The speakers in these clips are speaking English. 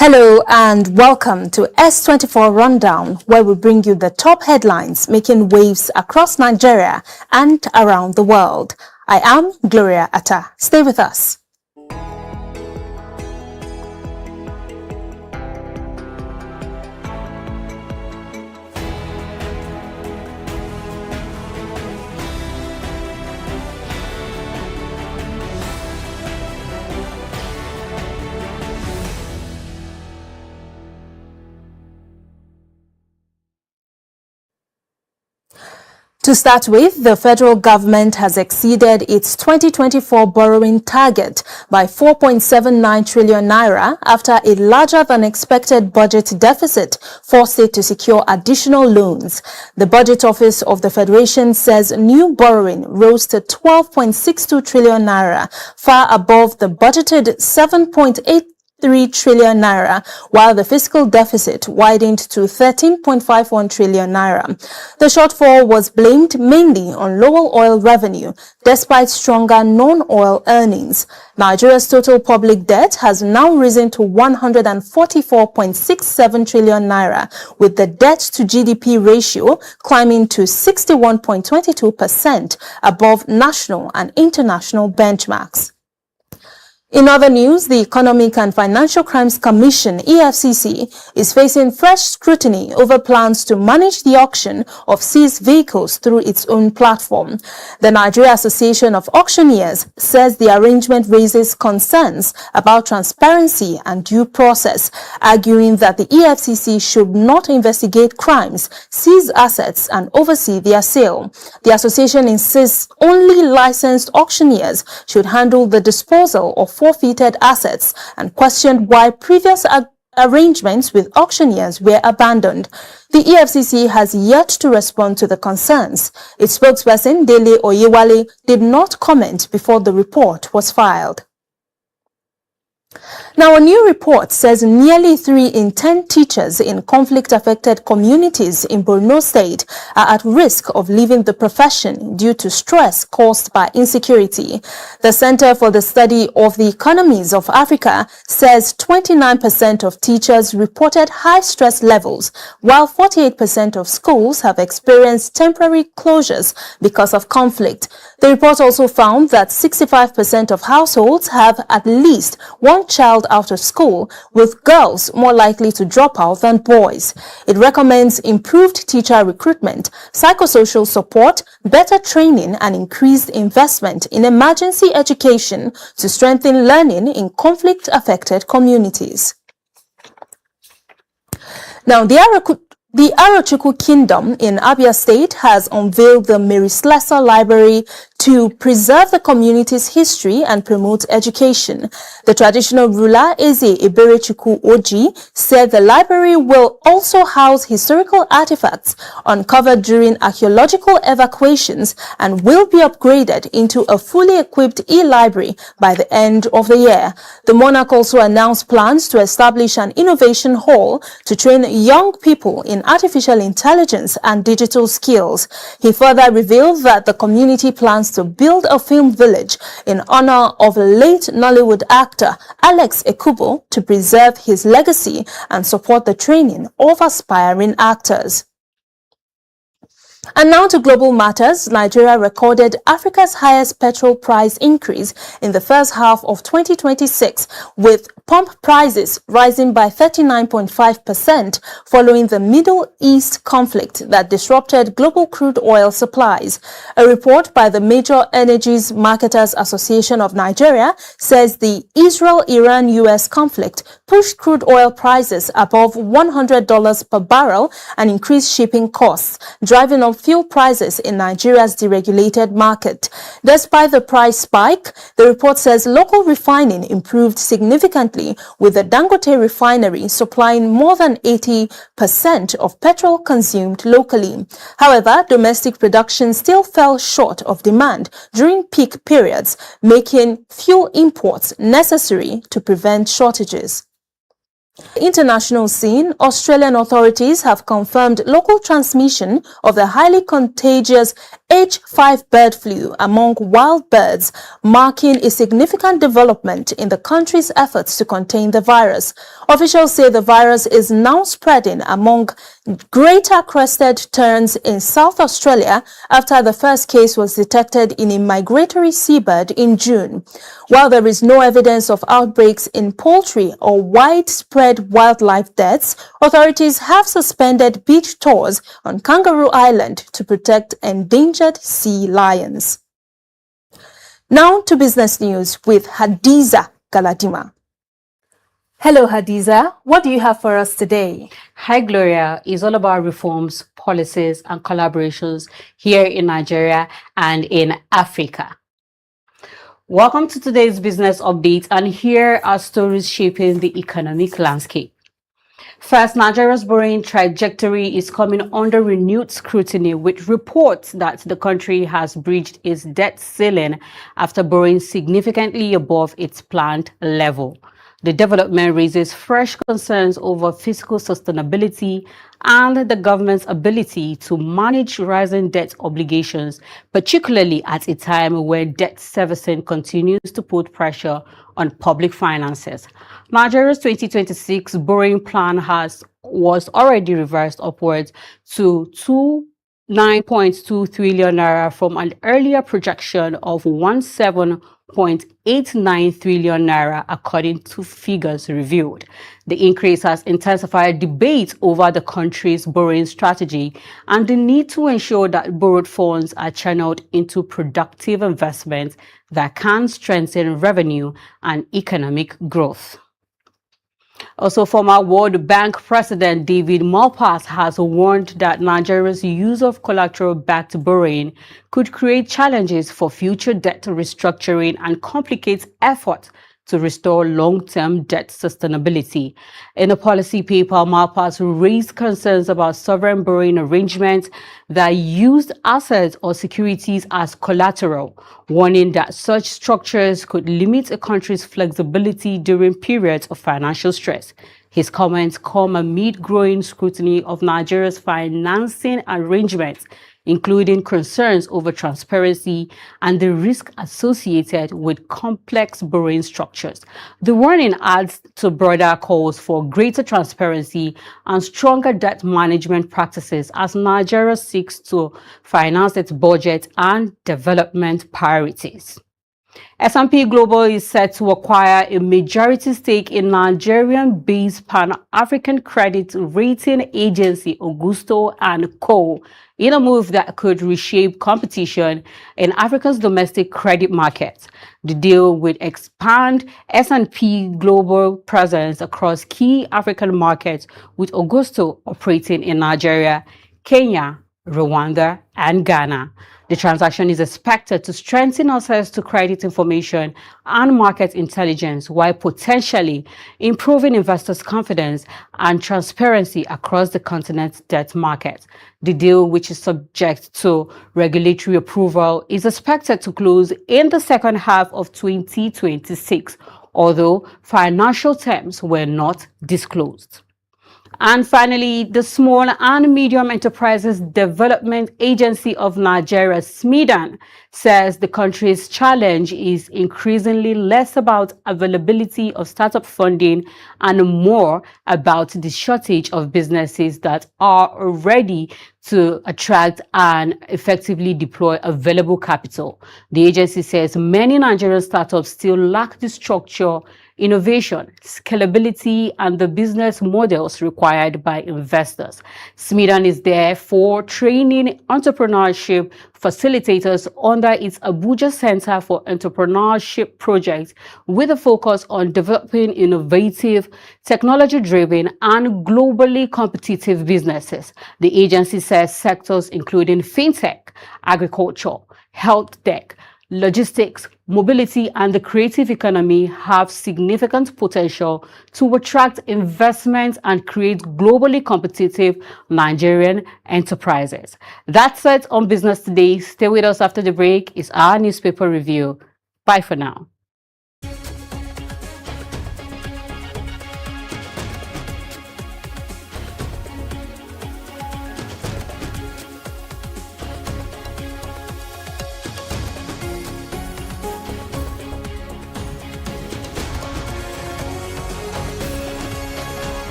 Hello and welcome to S24 Rundown, where we bring you the top headlines making waves across Nigeria and around the world. I am Gloria Atta. Stay with us. To start with, the federal government has exceeded its 2024 borrowing target by 4.79 trillion naira after a larger than expected budget deficit forced it to secure additional loans. The Budget Office of the Federation says new borrowing rose to 12.62 trillion naira, far above the budgeted 7.83 trillion naira, while the fiscal deficit widened to 13.51 trillion naira. The shortfall was blamed mainly on lower oil revenue, despite stronger non-oil earnings. Nigeria's total public debt has now risen to 144.67 trillion naira, with the debt to GDP ratio climbing to 61.22%, above national and international benchmarks. In other news, the Economic and Financial Crimes Commission, EFCC, is facing fresh scrutiny over plans to manage the auction of seized vehicles through its own platform. The Nigeria Association of Auctioneers says the arrangement raises concerns about transparency and due process, arguing that the EFCC should not investigate crimes, seize assets, and oversee their sale. The association insists only licensed auctioneers should handle the disposal of forfeited assets and questioned why previous arrangements with auctioneers were abandoned. The EFCC has yet to respond to the concerns. Its spokesperson, Dele Oyewale, did not comment before the report was filed. Now, a new report says nearly 3 in 10 teachers in conflict-affected communities in Borno State are at risk of leaving the profession due to stress caused by insecurity. The Center for the Study of the Economies of Africa says 29% of teachers reported high stress levels, while 48% of schools have experienced temporary closures because of conflict. The report also found that 65% of households have at least one child out of school, with girls more likely to drop out than boys. It recommends improved teacher recruitment, psychosocial support, better training, and increased investment in emergency education to strengthen learning in conflict-affected communities. Now, the Arochukwu Kingdom in Abia State has unveiled the Mary Slessor Library to preserve the community's history and promote education. The traditional ruler, Eze Eberechukwu Oji, said the library will also house historical artifacts uncovered during archaeological evacuations and will be upgraded into a fully equipped e-library by the end of the year. The monarch also announced plans to establish an innovation hall to train young people in artificial intelligence and digital skills. He further revealed that the community plans to build a film village in honor of late Nollywood actor Alex Ekubo to preserve his legacy and support the training of aspiring actors. And now to global matters. Nigeria recorded Africa's highest petrol price increase in the first half of 2026, with pump prices rising by 39.5% following the Middle East conflict that disrupted global crude oil supplies. A report by the Major Energies Marketers Association of Nigeria says the Israel-Iran-US conflict pushed crude oil prices above $100 per barrel and increased shipping costs, driving up fuel prices in Nigeria's deregulated market. Despite the price spike, the report says local refining improved significantly, with the Dangote refinery supplying more than 80% of petrol consumed locally. However, domestic production still fell short of demand during peak periods, making fuel imports necessary to prevent shortages. International scene, Australian authorities have confirmed local transmission of the highly contagious H5 bird flu among wild birds, marking a significant development in the country's efforts to contain the virus. Officials say the virus is now spreading among greater crested terns in South Australia after the first case was detected in a migratory seabird in June. While there is no evidence of outbreaks in poultry or widespread wildlife deaths, authorities have suspended beach tours on Kangaroo Island to protect endangered sea lions. Now to business news with Hadiza Galadima. Hello, Hadiza. What do you have for us today? Hi, Gloria. It's all about reforms, policies, and collaborations here in Nigeria and in Africa. Welcome to today's business update, and here are stories shaping the economic landscape. First, Nigeria's borrowing trajectory is coming under renewed scrutiny, with reports that the country has breached its debt ceiling after borrowing significantly above its planned level. The development raises fresh concerns over fiscal sustainability and the government's ability to manage rising debt obligations, particularly at a time when debt servicing continues to put pressure on public finances. Nigeria's 2026 borrowing plan was already revised upwards to 9.2 trillion naira from an earlier projection of 17.89 trillion naira, according to figures reviewed. The increase has intensified debate over the country's borrowing strategy and the need to ensure that borrowed funds are channeled into productive investments that can strengthen revenue and economic growth. Also, former World Bank President David Malpass has warned that Nigeria's use of collateral-backed borrowing could create challenges for future debt restructuring and complicate efforts to restore long-term debt sustainability. In a policy paper, Malpass raised concerns about sovereign borrowing arrangements that used assets or securities as collateral, warning that such structures could limit a country's flexibility during periods of financial stress. His comments come amid growing scrutiny of Nigeria's financing arrangements, including concerns over transparency and the risk associated with complex borrowing structures. The warning adds to broader calls for greater transparency and stronger debt management practices as Nigeria seeks to finance its budget and development priorities. S&P Global is set to acquire a majority stake in Nigerian-based Pan-African credit rating agency Augusto & Co. in a move that could reshape competition in Africa's domestic credit market. The deal would expand S&P Global presence across key African markets, with Augusto operating in Nigeria, Kenya, Rwanda, and Ghana. The transaction is expected to strengthen access to credit information and market intelligence while potentially improving investors' confidence and transparency across the continent's debt market. The deal, which is subject to regulatory approval, is expected to close in the second half of 2026, although financial terms were not disclosed. And finally, the Small and Medium Enterprises Development Agency of Nigeria, SMEDAN, says the country's challenge is increasingly less about availability of startup funding and more about the shortage of businesses that are ready to attract and effectively deploy available capital. The agency says many Nigerian startups still lack the structure, innovation, scalability, and the business models required by investors. SMEDAN is there for training entrepreneurship facilitators under its Abuja Center for Entrepreneurship project, with a focus on developing innovative, technology-driven, and globally competitive businesses. The agency says sectors including fintech, agriculture, health tech, logistics, mobility, and the creative economy have significant potential to attract investment and create globally competitive Nigerian enterprises. That's it on Business Today. Stay with us after the break. It's our newspaper review. Bye for now.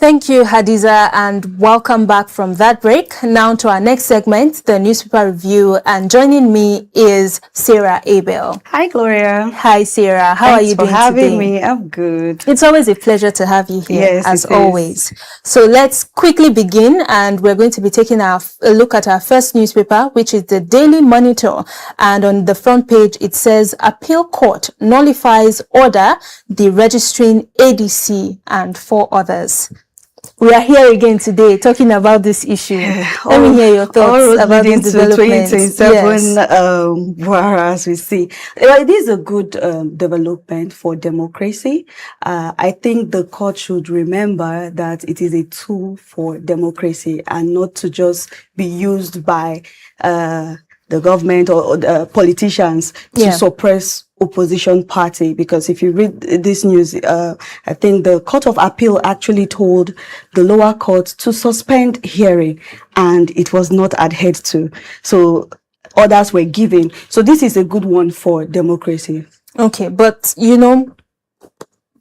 Thank you, Hadiza, and welcome back from that break. Now to our next segment, the newspaper review, and joining me is Sarah Abel. Hi, Gloria. Hi, Sarah. How are you doing today? Thanks for having me. I'm good. It's always a pleasure to have you here, Yes, as it always. is. So let's quickly begin, and we're going to be taking a look at our first newspaper, which is the Daily Monitor. And on the front page, it says, Appeal Court nullifies order deregistering ADC and 4 others. We are here again today talking about this issue. Let me hear your thoughts about this development. 2027, whereas we see. It is a good development for democracy. I think the court should remember that it is a tool for democracy and not to just be used by the government or the politicians to suppress opposition party. Because if you read this news, I think the Court of Appeal actually told the lower court to suspend hearing, and it was not adhered to. So orders were given. So this is a good one for democracy. Okay, but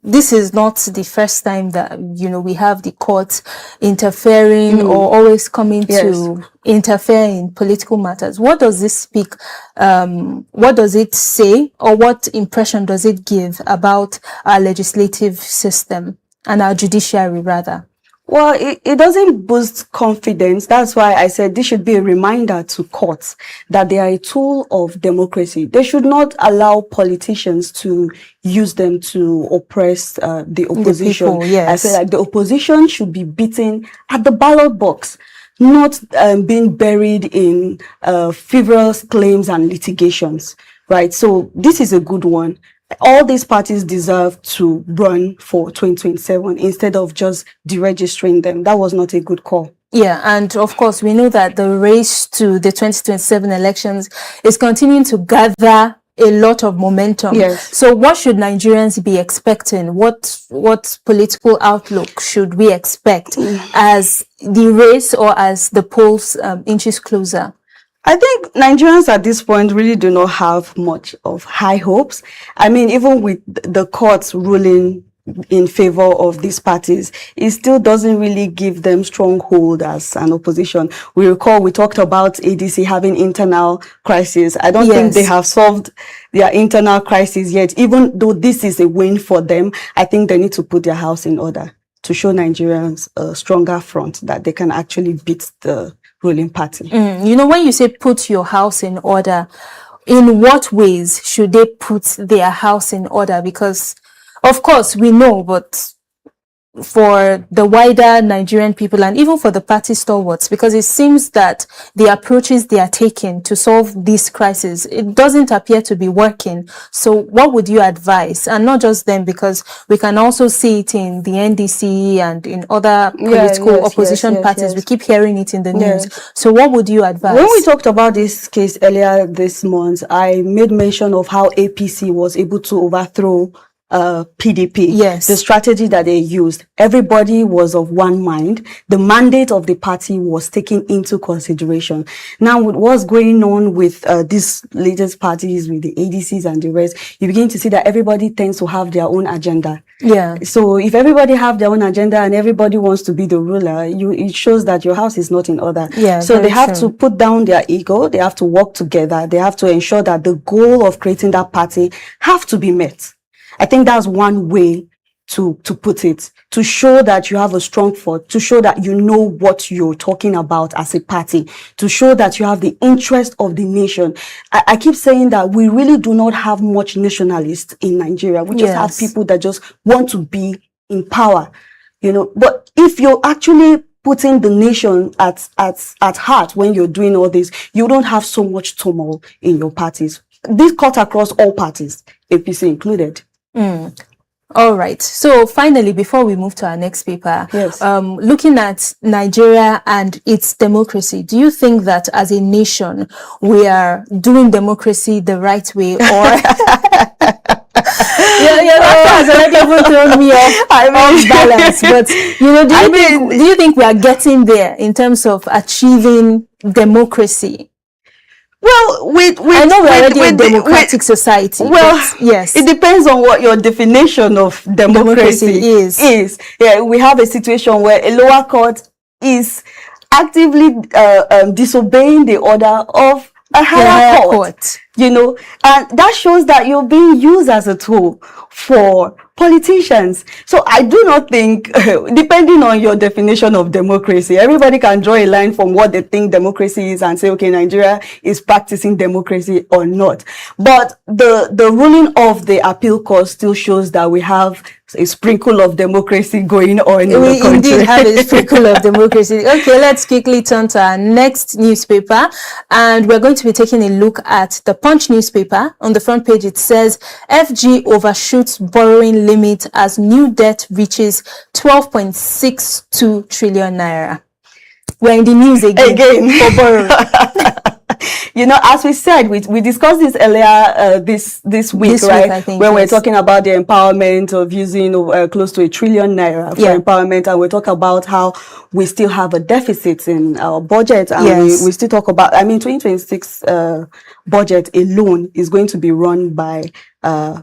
this is not the first time that, we have the courts interfering or always coming to interfere in political matters. What does this speak? What does it say, or what impression does it give about our legislative system and our judiciary, rather? Well, it doesn't boost confidence. That's why I said this should be a reminder to courts that they are a tool of democracy. They should not allow politicians to use them to oppress the opposition. The people, yes. I feel like the opposition should be beaten at the ballot box, not being buried in frivolous claims and litigations, right? So this is a good one. All these parties deserve to run for 2027 instead of just deregistering them. That was not a good call. Yeah, and of course, we know that the race to the 2027 elections is continuing to gather a lot of momentum. Yes. So what should Nigerians be expecting? What political outlook should we expect as the race or as the polls inches closer? I think Nigerians at this point really do not have much of high hopes. I mean, even with the courts ruling in favor of these parties, it still doesn't really give them strong hold as an opposition. We recall we talked about ADC having internal crisis. I don't think they have solved their internal crisis yet. Even though this is a win for them, I think they need to put their house in order to show Nigerians a stronger front that they can actually beat the ruling party. When you say put your house in order, in what ways should they put their house in order? Because, of course, we know, but for the wider Nigerian people and even for the party stalwarts, because it seems that the approaches they are taking to solve this crisis, it doesn't appear to be working. So what would you advise? And not just them, because we can also see it in the NDC and in other political opposition parties. We keep hearing it in the news. So what would you advise? When we talked about this case earlier this month, I made mention of how APC was able to overthrow PDP. Yes. The strategy that they used, everybody was of one mind. The mandate of the party was taken into consideration. Now, with what's going on with these latest parties, with the ADCs and the rest, you begin to see that everybody tends to have their own agenda. Yeah. So if everybody have their own agenda and everybody wants to be the ruler, it shows that your house is not in order. Yeah. So they have to put down their ego. They have to work together. They have to ensure that the goal of creating that party have to be met. I think that's one way to put it, to show that you have a strong foot, to show that you know what you're talking about as a party, to show that you have the interest of the nation. I keep saying that we really do not have much nationalists in Nigeria. We just have people that just want to be in power, But if you're actually putting the nation at heart when you're doing all this, you don't have so much turmoil in your parties. This cut across all parties, APC included. All right. So finally, before we move to our next paper, looking at Nigeria and its democracy, do you think that as a nation, we are doing democracy the right way, or that has already even thrown me off balance. But do you think we are getting there in terms of achieving democracy? Well, I know we're already a democratic society. Well, yes, it depends on what your definition of democracy is. Yeah, we have a situation where a lower court is actively disobeying the order of a higher court. You know, and that shows that you're being used as a tool for politicians. So I do not think, depending on your definition of democracy, everybody can draw a line from what they think democracy is and say, okay, Nigeria is practicing democracy or not. But the ruling of the appeal court still shows that we have a sprinkle of democracy going on in the country. We indeed have a sprinkle of democracy. Okay, let's quickly turn to our next newspaper, and we're going to be taking a look at the Punch newspaper. On the front page, it says, FG overshoots borrowing limit as new debt reaches 12.62 trillion naira. We're in the news again. For borrowing. You know, as we said, we discussed this earlier this week, right? I think, when we're talking about the empowerment of using close to 1 trillion naira for empowerment, and we talk about how we still have a deficit in our budget, and we still talk about, I mean, 2026 budget alone is going to be run by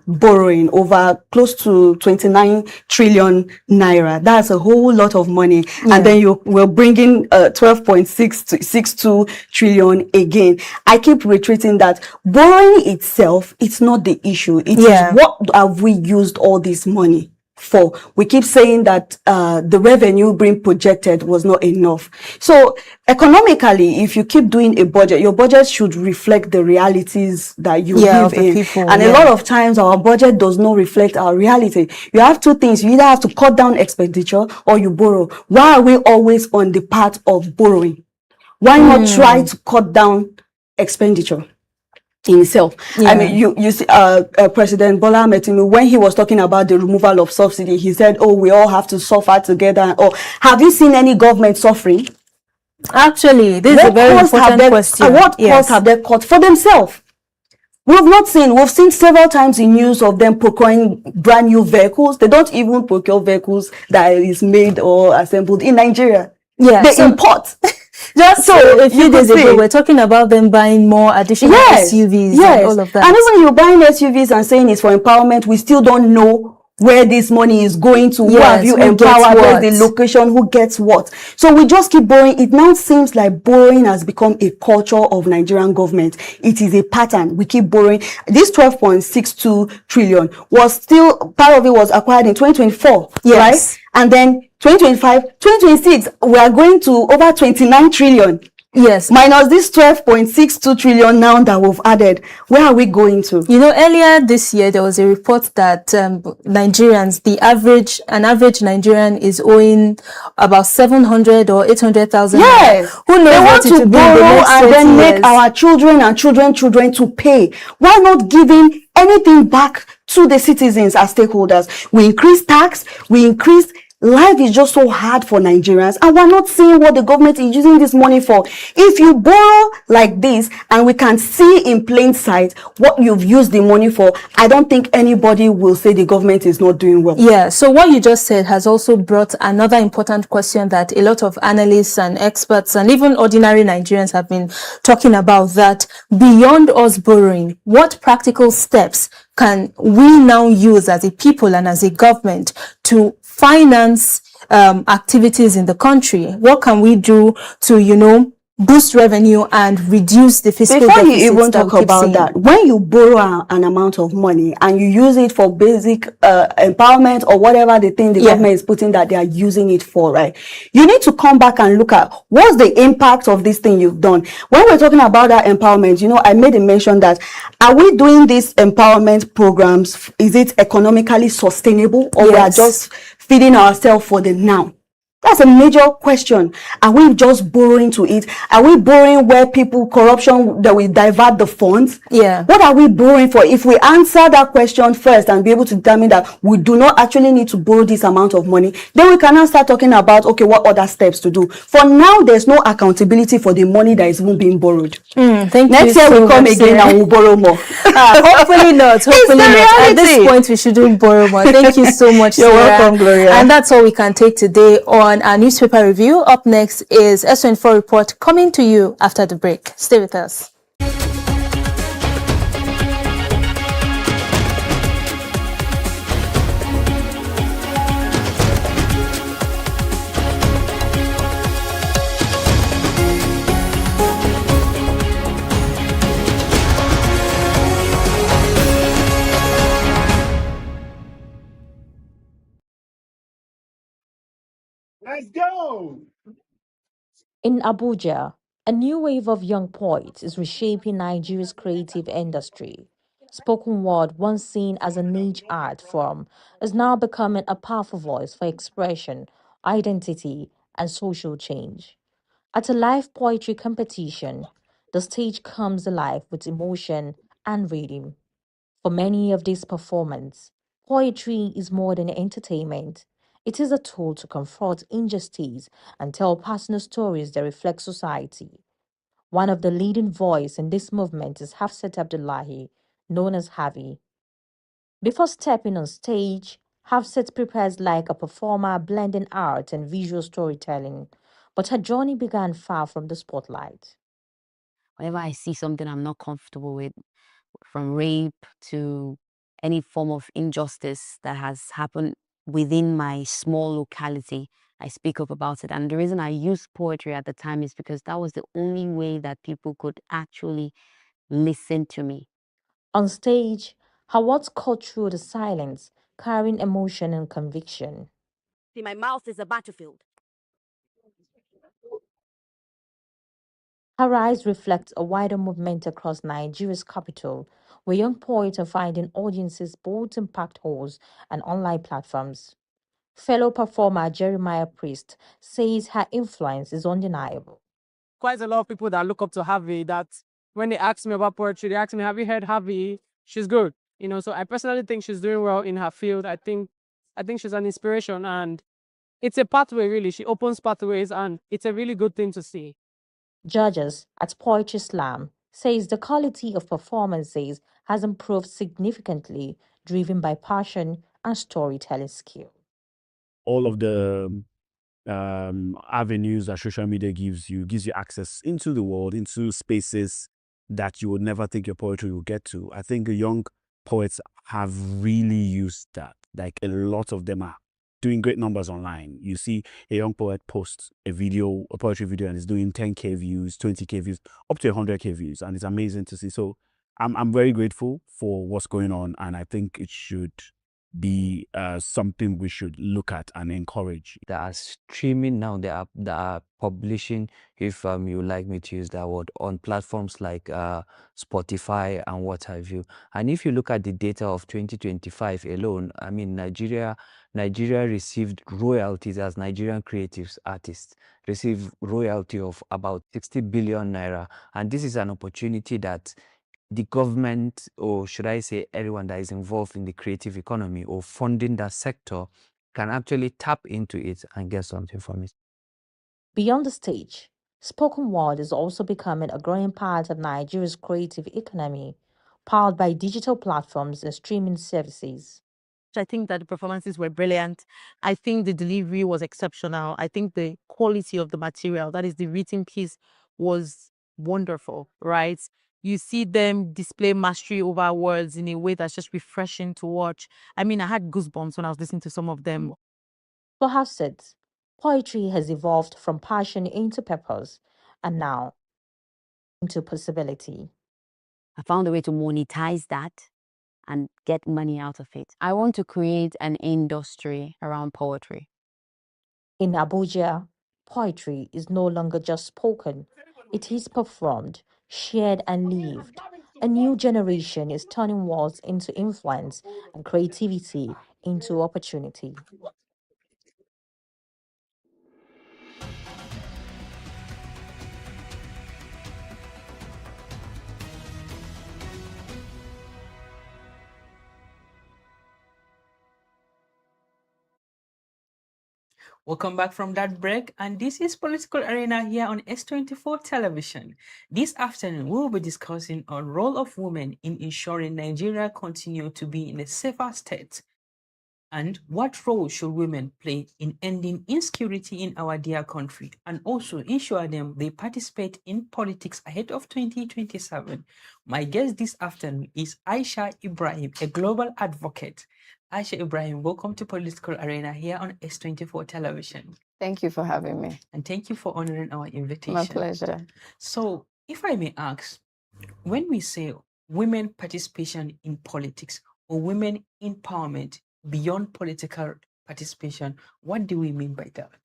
borrowing over close to 29 trillion naira. That's a whole lot of money. And then we're bringing 12.62 trillion again. I keep retreating that borrowing itself, it's not the issue. It is what have we used all this money for. We keep saying that the revenue being projected was not enough. So economically, if you keep doing a budget, your budget should reflect the realities that you live in. People, and a lot of times our budget does not reflect our reality. You have two things. You either have to cut down expenditure or you borrow. Why are we always on the path of borrowing? Why not try to cut down expenditure in itself? I mean, you see, President Bola Ahmed Tinubu, when he was talking about the removal of subsidy, he said, "Oh, we all have to suffer together." Or have you seen any government suffering? Actually, this is a very important question. What costs have they cut for themselves? We've not seen. We've seen several times in news of them procuring brand new vehicles. They don't even procure vehicles that is made or assembled in Nigeria. They import. Just so a few days ago, we're talking about them buying more additional SUVs and all of that. And even you're buying SUVs and saying it's for empowerment, we still don't know where this money is going to. Who have you empowered? Where's the location? Who gets what? So we just keep borrowing. It now seems like borrowing has become a culture of Nigerian government. It is a pattern. We keep borrowing. This 12.62 trillion was still, part of it was acquired in 2024, right? And then 2025, 2026, we are going to over 29 trillion. Yes. Minus this 12.62 trillion now that we've added. Where are we going to? You know, earlier this year, there was a report that Nigerians, an average Nigerian is owing about 700 or 800,000. Who knows? They want to borrow and then make our children and children to pay. Why not giving anything back to the citizens as stakeholders? We increase tax, life is just so hard for Nigerians, and we're not seeing what the government is using this money for. If you borrow like this and we can see in plain sight what you've used the money for, I don't think anybody will say the government is not doing well. Yeah, so what you just said has also brought another important question that a lot of analysts and experts and even ordinary Nigerians have been talking about, that beyond us borrowing, what practical steps can we now use as a people and as a government to finance activities in the country? What can we do to, boost revenue and reduce the fiscal deficit? Before you even talk about that, when you borrow an amount of money and you use it for basic empowerment or whatever the thing the government is putting that they are using it for, right? You need to come back and look at what's the impact of this thing you've done. When we're talking about that empowerment, I made a mention that, are we doing these empowerment programs? Is it economically sustainable, or we are just feeding ourselves for the now? That's a major question. Are we just borrowing to eat? Are we borrowing where corruption, that we divert the funds? What are we borrowing for? If we answer that question first and be able to determine that we do not actually need to borrow this amount of money, then we can now start talking about, okay, what other steps to do. For now, there's no accountability for the money that is even being borrowed. Thank you. Next year we'll come again and we'll borrow more. Hopefully not. Hopefully not. At this point, we shouldn't borrow more. Thank you so much, You're welcome, Gloria. And that's all we can take today on our newspaper review. Up next is S24 Report, coming to you after the break. Stay with us. Let's go! In Abuja, a new wave of young poets is reshaping Nigeria's creative industry. Spoken word, once seen as a niche art form, is now becoming a powerful voice for expression, identity, and social change. At a live poetry competition, the stage comes alive with emotion and rhythm. For many of these performers, poetry is more than entertainment. It is a tool to confront injustice and tell personal stories that reflect society. One of the leading voices in this movement is Hafsat Abdullahi, known as Havi. Before stepping on stage, Hafsat prepares like a performer blending art and visual storytelling, but her journey began far from the spotlight. Whenever I see something I'm not comfortable with, from rape to any form of injustice that has happened within my small locality, I speak up about it. And the reason I used poetry at the time is because that was the only way that people could actually listen to me. On stage, her words cut through the silence, carrying emotion and conviction. My mouth is a battlefield. Her eyes reflect a wider movement across Nigeria's capital, where young poets are finding audiences both in packed halls and online platforms. Fellow performer Jeremiah Priest says her influence is undeniable. Quite a lot of people that look up to Harvey that when they ask me about poetry, they ask me, have you heard Harvey? She's good. So I personally think she's doing well in her field. I think she's an inspiration, and it's a pathway really. She opens pathways, and it's a really good thing to see. Judges at Poetry Slam says the quality of performances has improved significantly, driven by passion and storytelling skill. All of the avenues that social media gives you access into the world, into spaces that you would never think your poetry will get to. I think young poets have really used that. Like a lot of them are doing great numbers online. You see a young poet post a poetry video, and it's doing 10K views, 20K views, up to 100K views, and it's amazing to see. So I'm very grateful for what's going on, and I think it should be something we should look at and encourage. That are streaming now, that are publishing, if you like me to use that word, on platforms like Spotify and what have you. And if you look at the data of 2025 alone, I mean, Nigeria received royalties as Nigerian creatives artists, received royalty of about 60 billion naira. And this is an opportunity that the government, or should I say everyone that is involved in the creative economy or funding that sector, can actually tap into it and get something from it. Beyond the stage, spoken word is also becoming a growing part of Nigeria's creative economy, powered by digital platforms and streaming services. I think that the performances were brilliant. I think the delivery was exceptional. I think the quality of the material, that is the written piece, was wonderful, right? You see them display mastery over words in a way that's just refreshing to watch. I mean, I had goosebumps when I was listening to some of them. For Hafsat, poetry has evolved from passion into purpose and now into possibility. I found a way to monetize that and get money out of it. I want to create an industry around poetry. In Abuja, poetry is no longer just spoken, it is performed, shared, and lived. A new generation is turning words into influence and creativity into opportunity. Welcome back from that break, and this is Political Arena here on S24 Television. This afternoon, we will be discussing on role of women in ensuring Nigeria continue to be in a safer state, and what role should women play in ending insecurity in our dear country, and also ensure them they participate in politics ahead of 2027. My guest this afternoon is Aisha Ibrahim, a global advocate. Aisha Ibrahim, welcome to Political Arena here on S24 Television. Thank you for having me. And thank you for honoring our invitation. My pleasure. So, if I may ask, when we say women participation in politics or women empowerment beyond political participation, what do we mean by that?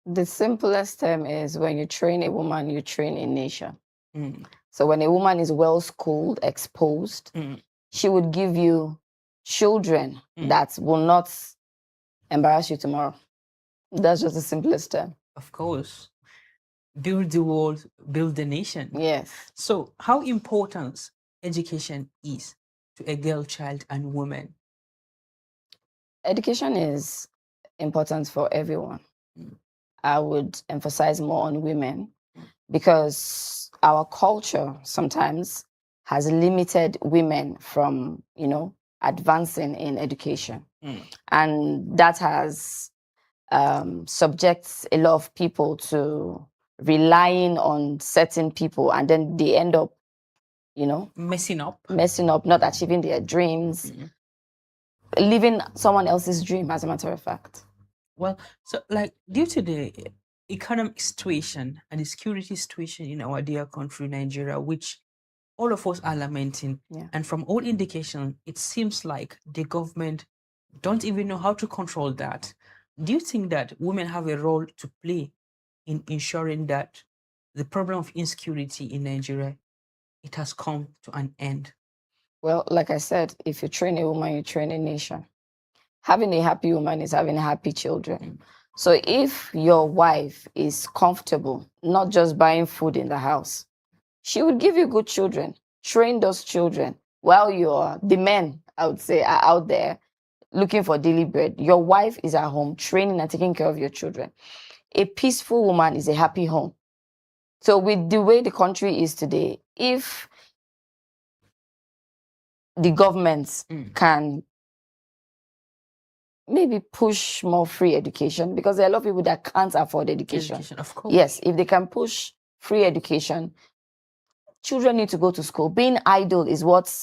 The simplest term is when you train a woman, you train a nation. Mm. So when a woman is well schooled, exposed, she would give you children that will not embarrass you tomorrow. That's just the simplest term. Of course. Build the world, build the nation. Yes. So how important education is to a girl child and woman? Education is important for everyone. I would emphasize more on women because our culture sometimes has limited women from, advancing in education. And that has subjects a lot of people to relying on certain people, and then they end up, messing up, not achieving their dreams, living someone else's dream, as a matter of fact. Well, so like due to the economic situation and the security situation in our dear country, Nigeria, which all of us are lamenting, and from all indication, it seems like the government don't even know how to control that. Do you think that women have a role to play in ensuring that the problem of insecurity in Nigeria, it has come to an end? Well, like I said, if you train a woman, you train a nation. Having a happy woman is having happy children. So if your wife is comfortable, not just buying food in the house, she would give you good children. Train those children while the men, I would say, are out there looking for daily bread. Your wife is at home training and taking care of your children. A peaceful woman is a happy home. So with the way the country is today, if the government can maybe push more free education, because there are a lot of people that can't afford education. Of course. Yes, if they can push free education, children need to go to school. Being idle is what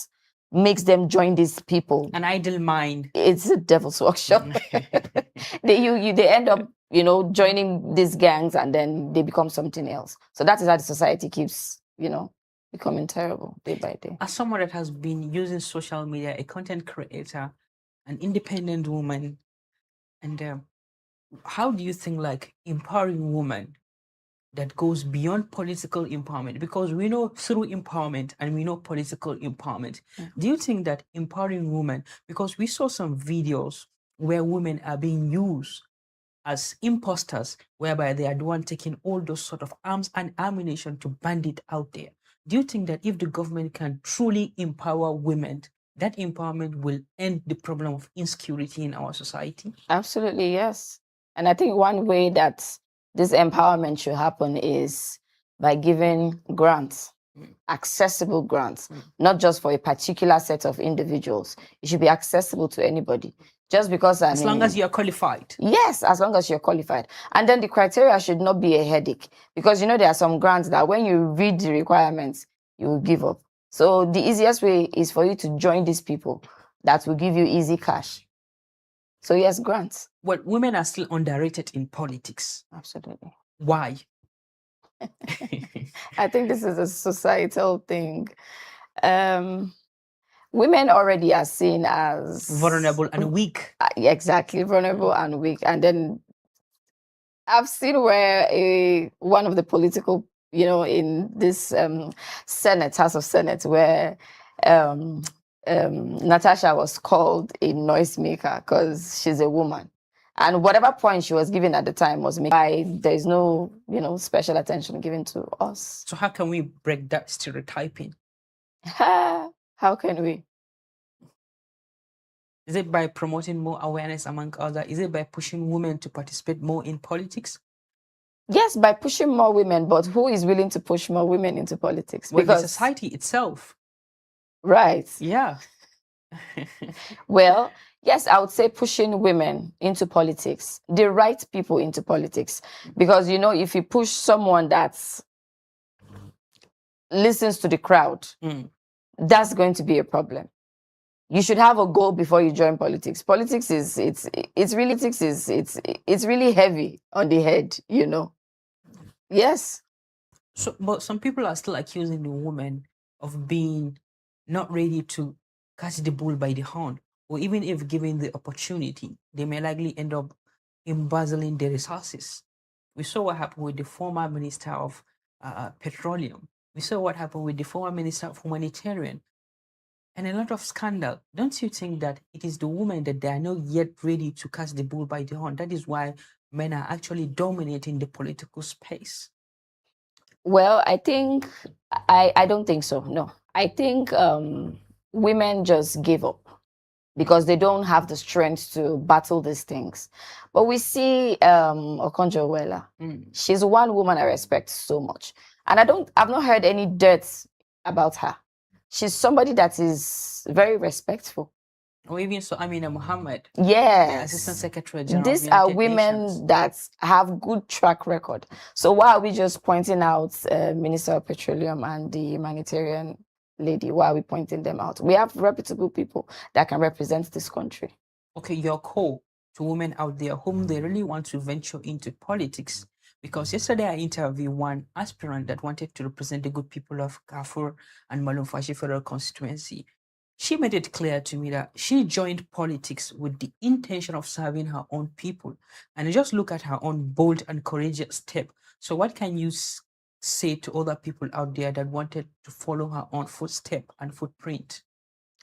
makes them join these people. An idle mind. It's a devil's workshop. They end up, joining these gangs, and then they become something else. So that is how the society keeps, becoming terrible day by day. As someone that has been using social media, a content creator, an independent woman, and how do you think like empowering women that goes beyond political empowerment? Because we know through empowerment and we know political empowerment. Do you think that empowering women, because we saw some videos where women are being used as imposters, whereby they are the one taking all those sort of arms and ammunition to bandit out there? Do you think that if the government can truly empower women, that empowerment will end the problem of insecurity in our society? Absolutely, yes. And I think one way that this empowerment should happen is by giving grants, accessible grants, not just for a particular set of individuals. It should be accessible to anybody. Just because as long as you're qualified. Yes, as long as you're qualified. And then the criteria should not be a headache, because there are some grants that when you read the requirements, you will give up. So the easiest way is for you to join these people that will give you easy cash. So yes, grants. Well, women are still underrated in politics. Absolutely. Why? I think this is a societal thing. Women already are seen as vulnerable and weak. Exactly, vulnerable and weak. And then I've seen where one of the political, in this House of Senate, where Natasha was called a noisemaker because she's a woman. And whatever point she was given at the time was why there's no, special attention given to us. So how can we break that stereotyping? How can we? Is it by promoting more awareness among others? Is it by pushing women to participate more in politics? Yes, by pushing more women, but who is willing to push more women into politics? Well, because the society itself. Right. Yeah. Well, yes, I would say pushing women into politics, the right people into politics. Because, if you push someone that listens to the crowd, that's going to be a problem. You should have a goal before you join politics. Politics it's really heavy on the head, Yes. So, but some people are still accusing the woman of being not ready to catch the bull by the horn, or even if given the opportunity, they may likely end up embezzling the resources. We saw what happened with the former Minister of Petroleum. We saw what happened with the former Minister of Humanitarian. And a lot of scandal. Don't you think that it is the women that they are not yet ready to catch the bull by the horn? That is why men are actually dominating the political space. Well, I think I don't think so. No, I think women just give up because they don't have the strength to battle these things. But we see Okonjo-Iweala. She's one woman I respect so much, and I've not heard any dirt about her. She's somebody that is very respectful. Or even so, Amina Mohammed. Yes. Assistant Secretary General. These are women that have good track record. So why are we just pointing out Minister of Petroleum and the humanitarian lady? Why are we pointing them out? We have reputable people that can represent this country. Okay, your call to women out there whom they really want to venture into politics. Because yesterday I interviewed one aspirant that wanted to represent the good people of Kafur and Malumfashi Federal Constituency. She made it clear to me that she joined politics with the intention of serving her own people. And just look at her own bold and courageous step. So what can you say to other people out there that wanted to follow her own footstep and footprint?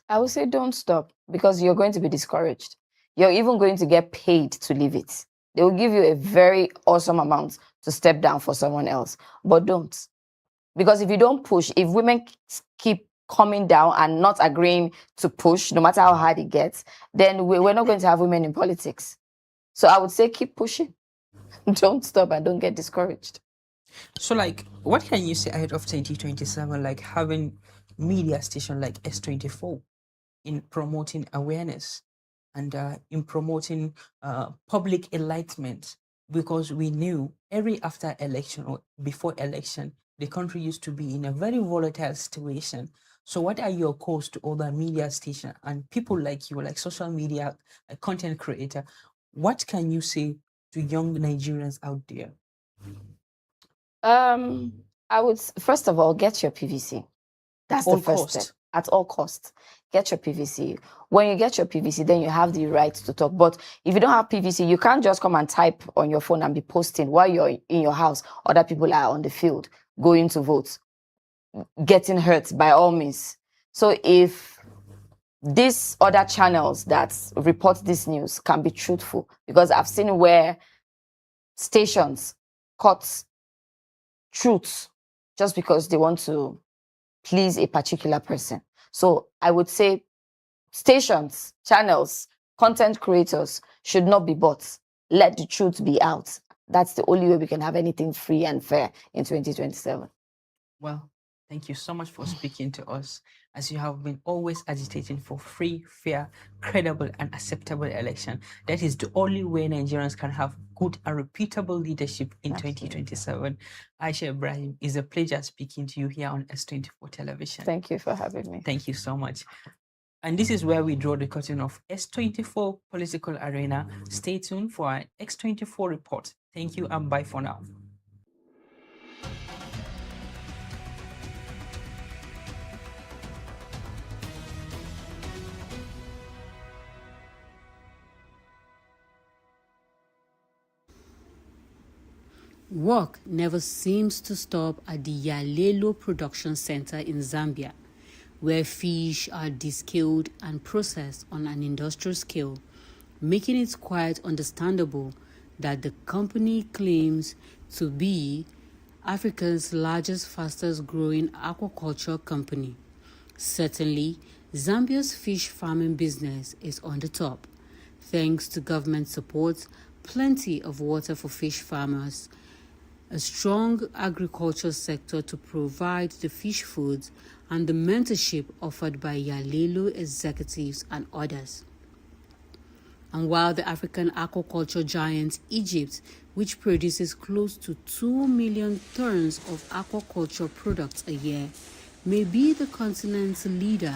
I would say don't stop, because you're going to be discouraged. You're even going to get paid to leave it. They will give you a very awesome amount to step down for someone else. But don't. Because if you don't push, if women keep coming down and not agreeing to push, no matter how hard it gets, then we're not going to have women in politics. So I would say keep pushing. Don't stop and don't get discouraged. So, like, what can you say ahead of 2027, like having media station like S24 in promoting awareness and in promoting public enlightenment? Because we knew every after election or before election, the country used to be in a very volatile situation. So what are your calls to other media stations and people like you, like social media content creator? What can you say to young Nigerians out there? I would, first of all, get your PVC. That's the first step. At all costs, get your PVC. When you get your PVC, then you have the right to talk. But if you don't have PVC, you can't just come and type on your phone and be posting while you're in your house. Other people are on the field going to vote, getting hurt by all means. So if these other channels that report this news can be truthful, because I've seen where stations cut truths just because they want to please a particular person. So I would say stations, channels, content creators should not be bought. Let the truth be out. That's the only way we can have anything free and fair in 2027. Well, thank you so much for speaking to us, as you have been always agitating for free, fair, credible, and acceptable election. That is the only way Nigerians can have good and repeatable leadership in 2027. Aisha Ibrahim, it's a pleasure speaking to you here on S24 Television. Thank you for having me. Thank you so much. And this is where we draw the curtain of S24 Political Arena. Stay tuned for our X24 report. Thank you and bye for now. Work never seems to stop at the Yalelo Production Center in Zambia, where fish are descaled and processed on an industrial scale, making it quite understandable that the company claims to be Africa's largest, fastest growing aquaculture company. Certainly, Zambia's fish farming business is on the top. Thanks to government support, plenty of water for fish farmers, a strong agriculture sector to provide the fish foods, and the mentorship offered by Yalelo executives and others. And while the African aquaculture giant Egypt, which produces close to 2 million tons of aquaculture products a year, may be the continent's leader,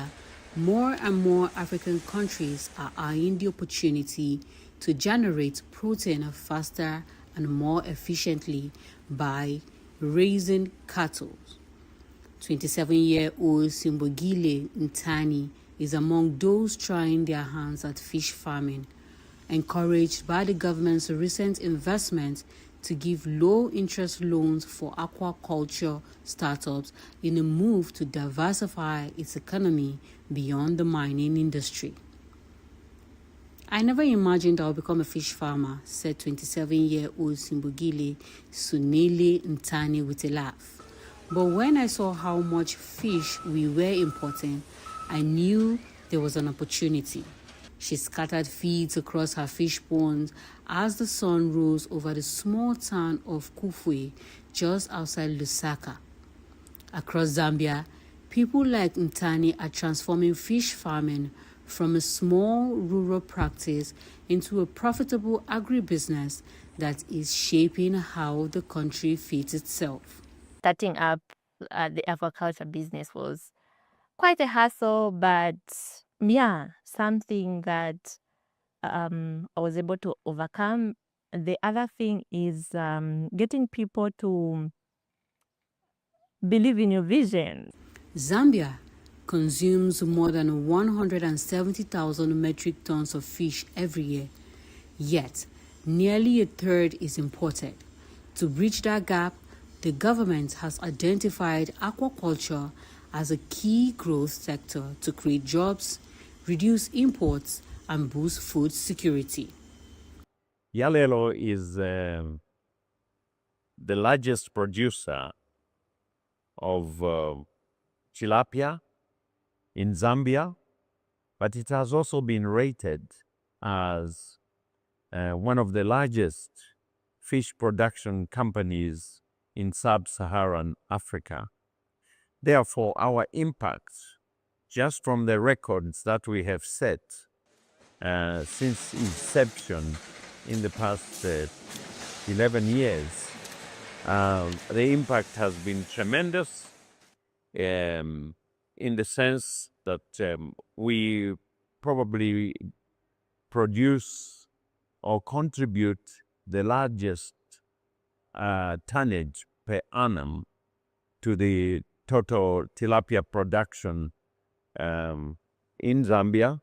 more and more African countries are eyeing the opportunity to generate protein faster and more efficiently by raising cattle. 27-year-old Simbogile Ntani is among those trying their hands at fish farming, encouraged by the government's recent investment to give low-interest loans for aquaculture startups in a move to diversify its economy beyond the mining industry. "I never imagined I would become a fish farmer," said 27-year-old Simbugile Sunele Ntani with a laugh. "But when I saw how much fish we were importing, I knew there was an opportunity." She scattered feeds across her fish ponds as the sun rose over the small town of Kufwe, just outside Lusaka. Across Zambia, people like Ntani are transforming fish farming from a small rural practice into a profitable agribusiness that is shaping how the country feeds itself. Starting up the aquaculture business was quite a hassle, but yeah, something that I was able to overcome. The other thing is getting people to believe in your vision. Zambia consumes more than 170,000 metric tons of fish every year, yet nearly a third is imported. To bridge that gap, the government has identified aquaculture as a key growth sector to create jobs, reduce imports, and boost food security. Yalelo is the largest producer of tilapia in Zambia, but it has also been rated as one of the largest fish production companies in sub-Saharan Africa. Therefore, our impact, just from the records that we have set since inception in the past 11 years, the impact has been tremendous in the sense that we probably produce or contribute the largest tonnage per annum to the total tilapia production in Zambia.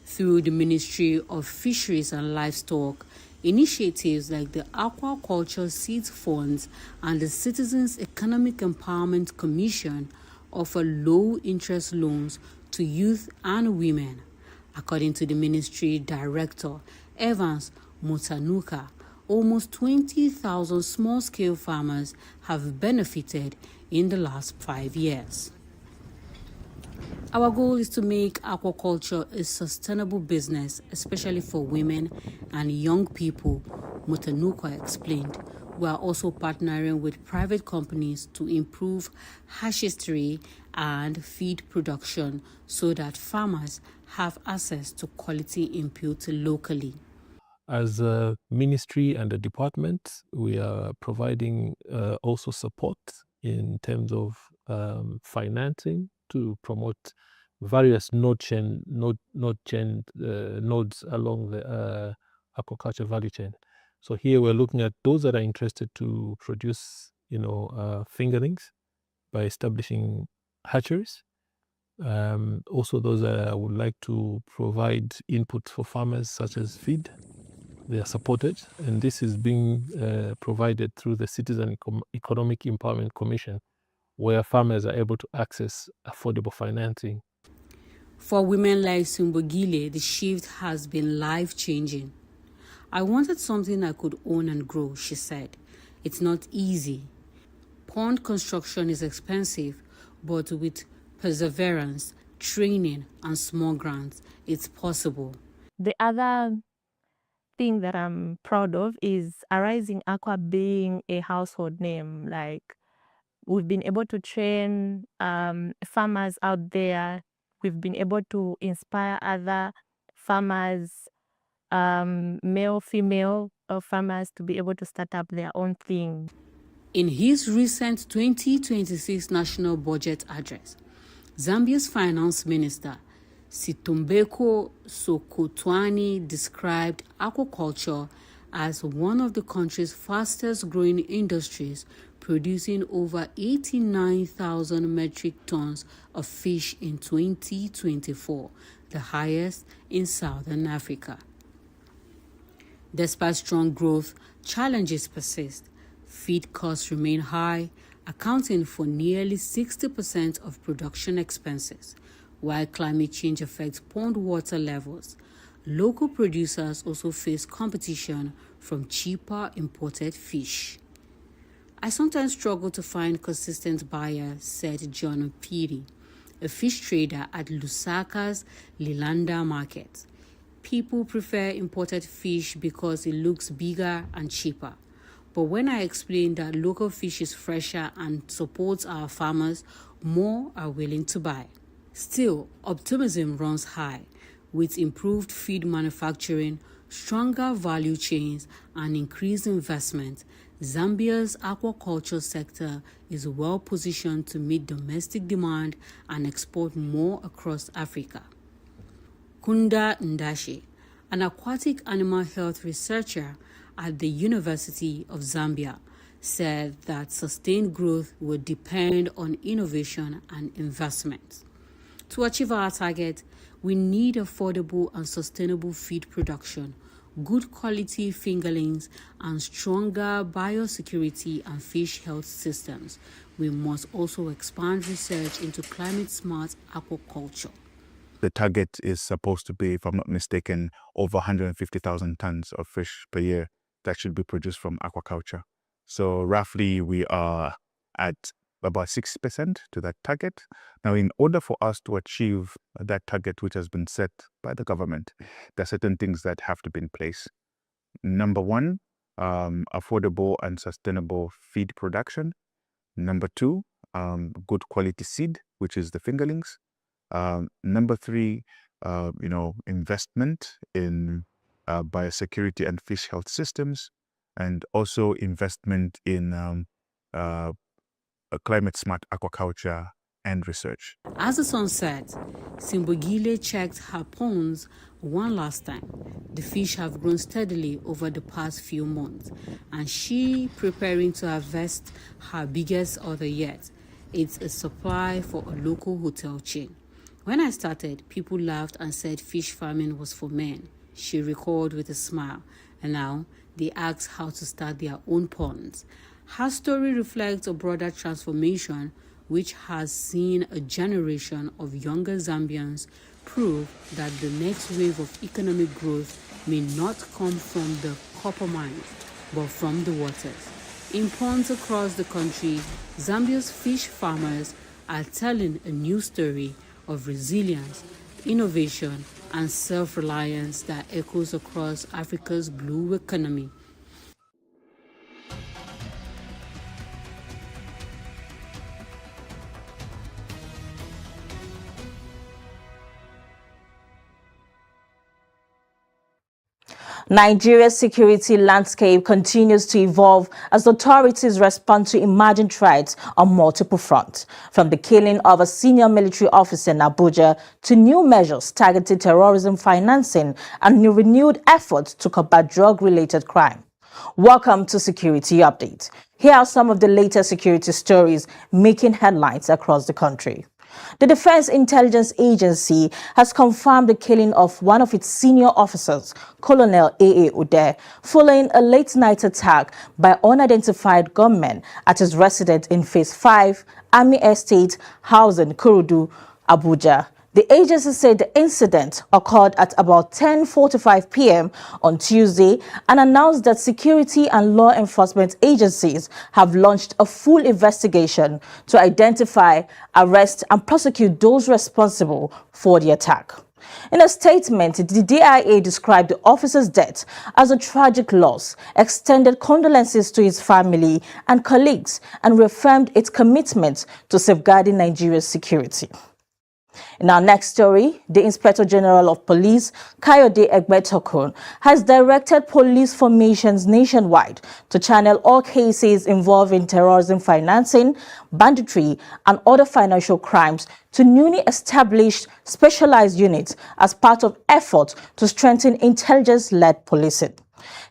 Through the Ministry of Fisheries and Livestock, initiatives like the Aquaculture Seeds Funds and the Citizens Economic Empowerment Commission offer low-interest loans to youth and women. According to the ministry director, Evans Mutanuka, almost 20,000 small-scale farmers have benefited in the last 5 years. Our goal is to make aquaculture a sustainable business, especially for women and young people, Mutanuka explained. We are also partnering with private companies to improve hatchery and feed production so that farmers have access to quality input locally. As a ministry and a department, we are providing also support in terms of financing to promote various nodes along the aquaculture value chain. So here we're looking at those that are interested to produce, fingerlings by establishing hatcheries. Also those that would like to provide input for farmers such as feed. They are supported, and this is being provided through the Citizen Economic Empowerment Commission, where farmers are able to access affordable financing. For women like Simbugile, the shift has been life-changing. "I wanted something I could own and grow," she said. "It's not easy. Pond construction is expensive, but with perseverance, training, and small grants, it's possible." The other thing that I'm proud of is Arising Aqua being a household name. Like, we've been able to train farmers out there. We've been able to inspire other farmers, male, female farmers, to be able to start up their own thing. In his recent 2026 National Budget Address, Zambia's Finance Minister, Situmbeko Sokotwani, described aquaculture as one of the country's fastest growing industries, producing over 89,000 metric tons of fish in 2024, the highest in Southern Africa. Despite strong growth, challenges persist. Feed costs remain high, accounting for nearly 60% of production expenses. While climate change affects pond water levels, local producers also face competition from cheaper imported fish. I sometimes struggle to find consistent buyers, said John Piri, a fish trader at Lusaka's Lilanda market. People prefer imported fish because it looks bigger and cheaper. But when I explain that local fish is fresher and supports our farmers, more are willing to buy. Still, optimism runs high. With improved feed manufacturing, stronger value chains, and increased investment, Zambia's aquaculture sector is well positioned to meet domestic demand and export more across Africa. Kunda Ndashi, an aquatic animal health researcher at the University of Zambia, said that sustained growth will depend on innovation and investment. To achieve our target, we need affordable and sustainable feed production, good quality fingerlings, and stronger biosecurity and fish health systems. We must also expand research into climate-smart aquaculture. The target is supposed to be, if I'm not mistaken, over 150,000 tons of fish per year that should be produced from aquaculture. So roughly we are at about 60% to that target. Now, in order for us to achieve that target, which has been set by the government, there are certain things that have to be in place. Number one, affordable and sustainable feed production. Number two, good quality seed, which is the fingerlings. Number three, investment in biosecurity and fish health systems, and also investment in climate smart aquaculture and research. As the sun set, Simbogile checked her ponds one last time. The fish have grown steadily over the past few months, and she preparing to harvest her biggest order yet. It's a supply for a local hotel chain. When I started, people laughed and said fish farming was for men, she recalled with a smile, and now they ask how to start their own ponds. Her story reflects a broader transformation which has seen a generation of younger Zambians prove that the next wave of economic growth may not come from the copper mines, but from the waters. In ponds across the country, Zambia's fish farmers are telling a new story of resilience, innovation, and self-reliance that echoes across Africa's blue economy. Nigeria's security landscape continues to evolve as authorities respond to emerging threats on multiple fronts, from the killing of a senior military officer in Abuja to new measures targeting terrorism financing and renewed efforts to combat drug-related crime. Welcome to Security Update. Here are some of the latest security stories making headlines across the country. The Defense Intelligence Agency has confirmed the killing of one of its senior officers, Colonel A.A. Ude, following a late-night attack by unidentified gunmen at his residence in Phase 5, Army Estate, Housing, Kurudu, Abuja. The agency said the incident occurred at about 10:45 p.m. on Tuesday and announced that security and law enforcement agencies have launched a full investigation to identify, arrest, and prosecute those responsible for the attack. In a statement, the DIA described the officer's death as a tragic loss, extended condolences to his family and colleagues, and reaffirmed its commitment to safeguarding Nigeria's security. In our next story, the Inspector General of Police, Kayode Egbetokun, has directed police formations nationwide to channel all cases involving terrorism financing, banditry, and other financial crimes to newly established specialized units as part of efforts to strengthen intelligence-led policing.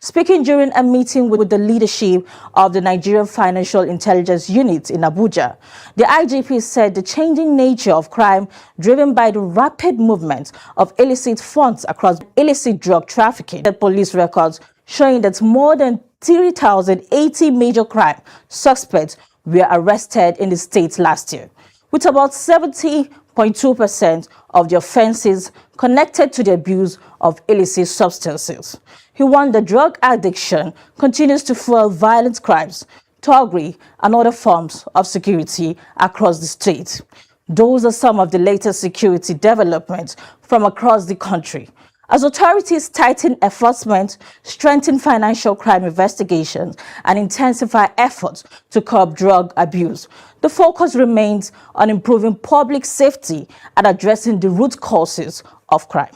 Speaking during a meeting with the leadership of the Nigerian Financial Intelligence Unit in Abuja, the IGP said the changing nature of crime driven by the rapid movement of illicit funds across illicit drug trafficking, the police records showing that more than 3,080 major crime suspects were arrested in the state last year, with about 70.2% of the offenses connected to the abuse of illicit substances. He warned that drug addiction continues to fuel violent crimes, thuggery, and other forms of security across the state. Those are some of the latest security developments from across the country. As authorities tighten enforcement, strengthen financial crime investigations, and intensify efforts to curb drug abuse, the focus remains on improving public safety and addressing the root causes of crime.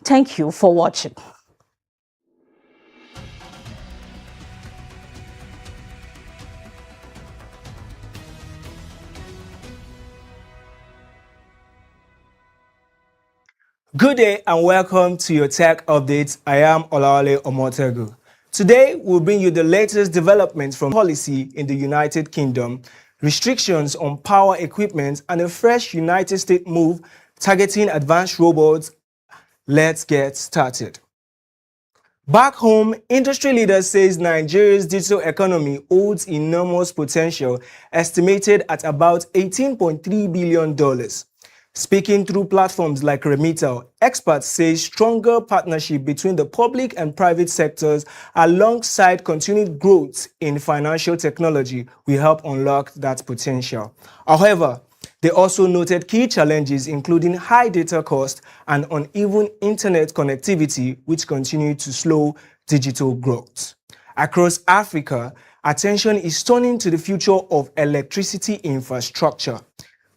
Thank you for watching. Good day and welcome to your tech updates. I am Olawale Omotegu. Today, we'll bring you the latest developments from policy in the United Kingdom, restrictions on power equipment, and a fresh United States move targeting advanced robots. Let's get started. Back home, industry leaders says Nigeria's digital economy holds enormous potential, estimated at about $18.3 billion. Speaking through platforms like Remital, experts say stronger partnership between the public and private sectors alongside continued growth in financial technology will help unlock that potential. However, they also noted key challenges including high data cost and uneven internet connectivity, which continue to slow digital growth. Across Africa, attention is turning to the future of electricity infrastructure.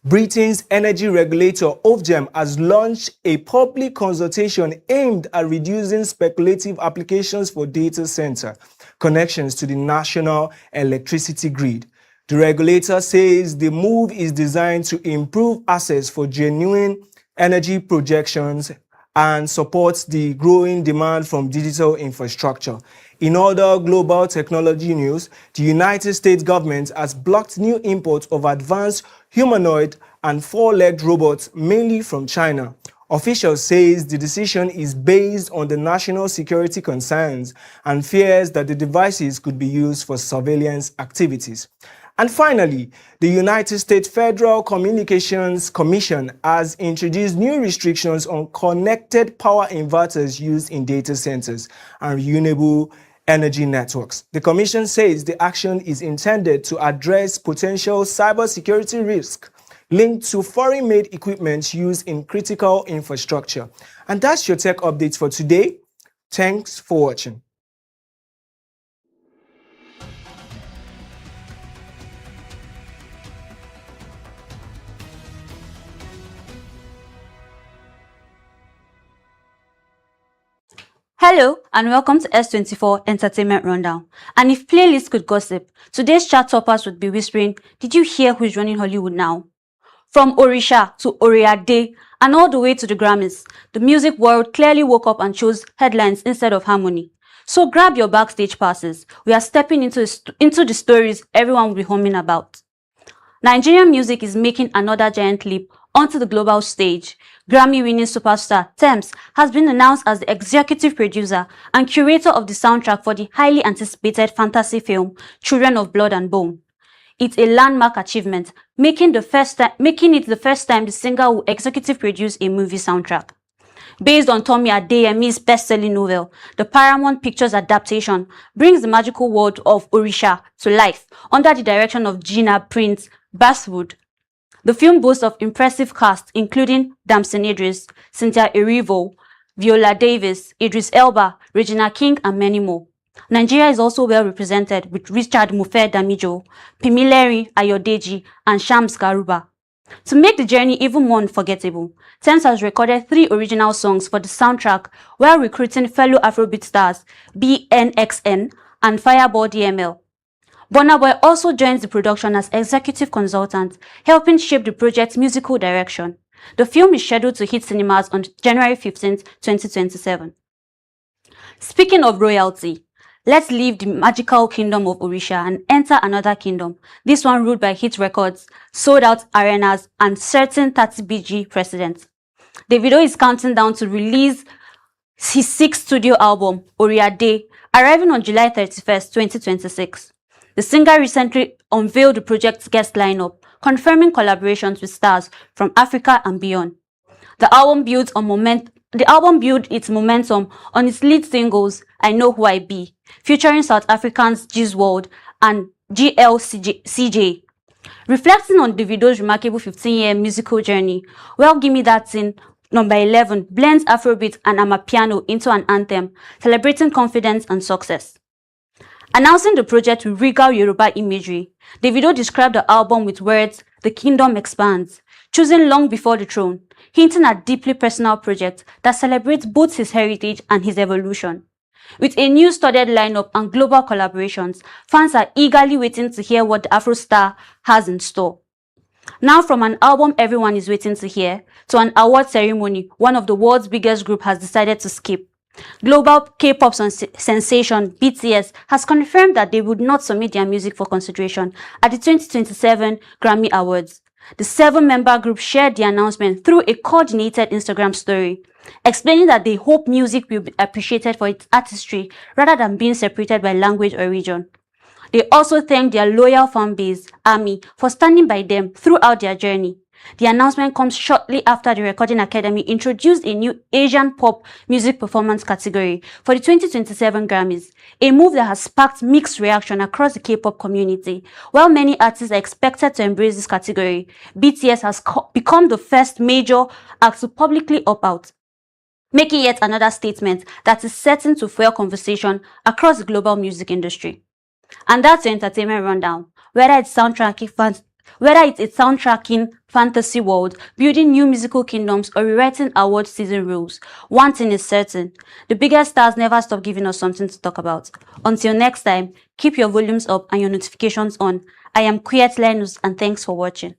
Britain's energy regulator Ofgem has launched a public consultation aimed at reducing speculative applications for data center connections to the national electricity grid. The regulator says the move is designed to improve access for genuine energy projections and supports the growing demand from digital infrastructure. In other global technology news, the United States government has blocked new imports of advanced humanoid and four-legged robots, mainly from China. Officials say the decision is based on the national security concerns and fears that the devices could be used for surveillance activities. And finally, the United States Federal Communications Commission has introduced new restrictions on connected power inverters used in data centers and renewable energy networks. The Commission says the action is intended to address potential cybersecurity risk linked to foreign-made equipment used in critical infrastructure. And that's your tech updates for today. Thanks for watching. Hello and welcome to S24 Entertainment Rundown. And if playlists could gossip, today's chart toppers would be whispering, did you hear who's running Hollywood now? From Orisha to Oriade and all the way to the Grammys, the music world clearly woke up and chose headlines instead of harmony. So grab your backstage passes. We are stepping into the stories everyone will be humming about. Nigerian music is making another giant leap onto the global stage. Grammy-winning superstar Tems has been announced as the executive producer and curator of the soundtrack for the highly anticipated fantasy film Children of Blood and Bone. It's a landmark achievement, making it the first time the singer will executive produce a movie soundtrack. Based on Tomi Adeyemi's best-selling novel, the Paramount Pictures adaptation brings the magical world of Orisha to life under the direction of Gina Prince Basswood. The film boasts of impressive cast including Damson Idris, Cynthia Erivo, Viola Davis, Idris Elba, Regina King, and many more. Nigeria is also well represented with Richard Mofe Damijo, Pimileri Ayodeji, and Shams Garuba. To make the journey even more unforgettable, Tems has recorded 3 original songs for the soundtrack while recruiting fellow Afrobeat stars BNXN and Fireball DML. Burna Boy also joins the production as executive consultant, helping shape the project's musical direction. The film is scheduled to hit cinemas on January 15, 2027. Speaking of royalty, let's leave the magical kingdom of Orisha and enter another kingdom, this one ruled by hit records, sold-out arenas, and certain 30BG precedents. Davido is counting down to release his sixth studio album, Oriade, arriving on July 31st, 2026. The singer recently unveiled the project's guest lineup, confirming collaborations with stars from Africa and beyond. The album built its momentum on its lead singles, I Know Who I Be, featuring South Africans G's World and GLCJ. Reflecting on Davido's remarkable 15-year musical journey, Well Gimme That Thing, number 11, blends Afrobeat and Amapiano into an anthem, celebrating confidence and success. Announcing the project with regal Yoruba imagery, Davido described the album with words, "The kingdom expands," choosing Long Before the Throne, hinting at a deeply personal project that celebrates both his heritage and his evolution. With a new studded lineup and global collaborations, fans are eagerly waiting to hear what the Afro star has in store. Now from an album everyone is waiting to hear, to an award ceremony one of the world's biggest group has decided to skip. Global K-pop sensation BTS has confirmed that they would not submit their music for consideration at the 2027 Grammy Awards. The 7-member group shared the announcement through a coordinated Instagram story, explaining that they hope music will be appreciated for its artistry rather than being separated by language or region. They also thanked their loyal fan base, ARMY, for standing by them throughout their journey. The announcement comes shortly after the Recording Academy introduced a new Asian pop music performance category for the 2027 Grammys, a move that has sparked mixed reaction across the K-pop community. While many artists are expected to embrace this category, BTS has become the first major act to publicly opt out, making yet another statement that is certain to fuel conversation across the global music industry. And that's your entertainment rundown. Whether it's a soundtracking fantasy world, building new musical kingdoms, or rewriting award season rules, one thing is certain: the biggest stars never stop giving us something to talk about. Until next time, keep your volumes up and your notifications on. I am Quiet Linus, and thanks for watching.